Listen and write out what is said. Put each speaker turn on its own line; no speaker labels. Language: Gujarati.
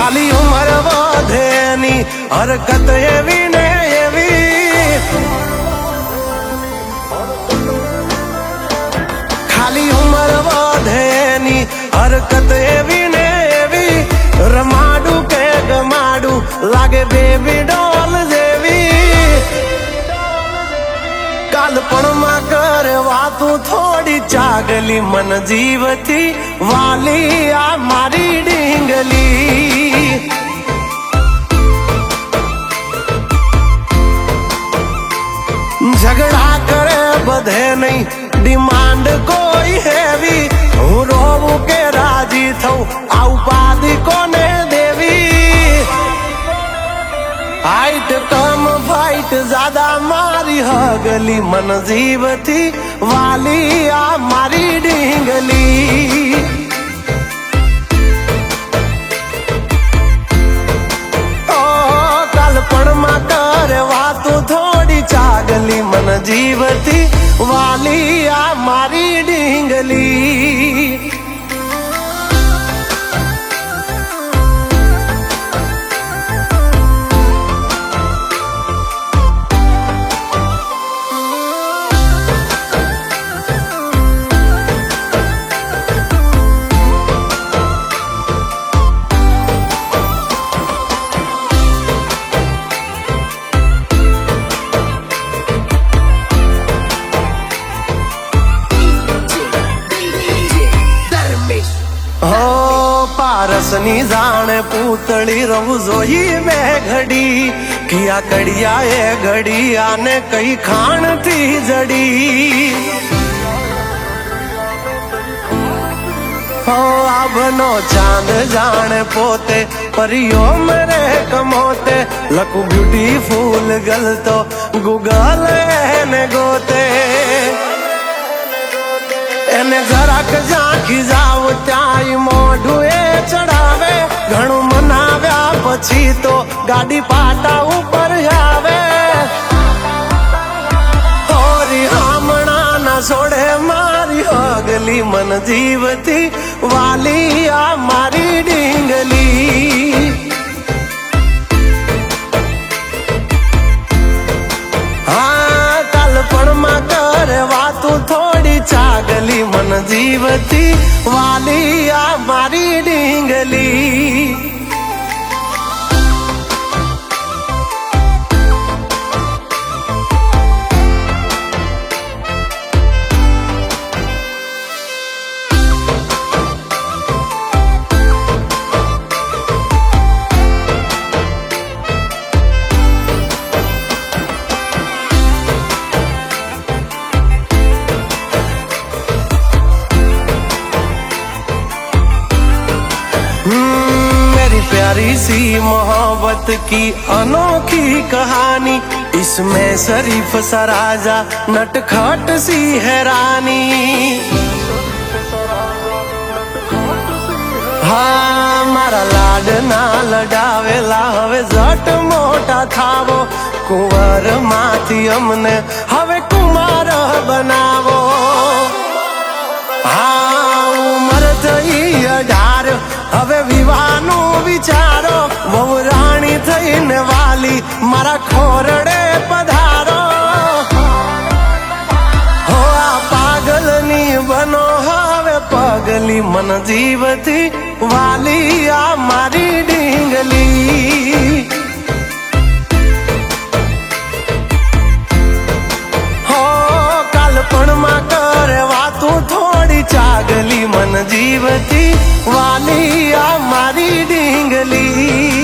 ખાલી ઉંમર વધેની હરકત એવી ને એવી, ખાલી ઉંમર વધેની હરકત એવી ને એવી, રમાડું કે ગમાડું લાગે બેબી ડોલ જેવી, કાલપણમાં કરે વાતું થોડી ચાગલી મન જીવથી વાલી આ મારી ડીંગલી, ઝઘડા કરે બધે નહીં ડિમાન્ડ કોઈ હેવી, હું રોવું કે રાજી થઉં આ ઉપાધિ કોને દેવી, હાઈટ કમ ફાઈટ જ્યાદા મારી હગલી મન જીવથી વાલી આ મારી ડીંગલી, ઓ કાલપણમાં કરે વાતું થોડી ચાગલી મન જીવથી વાલી આ મારી ડીંગલી, પારસની જાણે પૂતળી રહું જોઈ બે ઘડી, કિયા કડિયા એ ઘડિયા ને કઈ ખાણથી જડી, હો આભનો ચાંદ જાણે પોતે પરિયો મરે કમોતે, લખું બ્યુટીફુલ ગલ તો ગૂગલ એને ગોતે, એને જરાક ઝાંખી જાવ ત્યાંય મોઢું એ ચડાવે, ઘણું મનાવ્યા પછી તો ગાડી પાટા ઉપર આવે, હોરી હામણા ના છોડે મારી હગલી મન જીવથી વાલી આ મારી ડીંગલી, હા કાલપણમાં કરે વાતું થોડી ચાગલી મન જીવથી વાલી આ મારી ડીંગલી, प्यारी सी मोहब्बत की अनोखी कहानी, इसमें शरीफ सा राजा नटखट सी है रानी, हाँ मारा लाड ना लडावेला હવે જટ મોટા થાવો, કુંવર માંથી અમને હવે કુમાર બનાવો, હા ઉમર થઈ 18 હવે વિવાહનું વિચારો, વહુ રાણી થઈને વાલી મારા ખોરડે પધારો, હો આ પાગલની બનો હવે પગલી મન જીવથી વાલી આ મારી ડીંગલી, હો કાલપણમાં કરે વાતું થોડી ચાગલી મન જીવથી વાલી આ મારી ડીંગલી।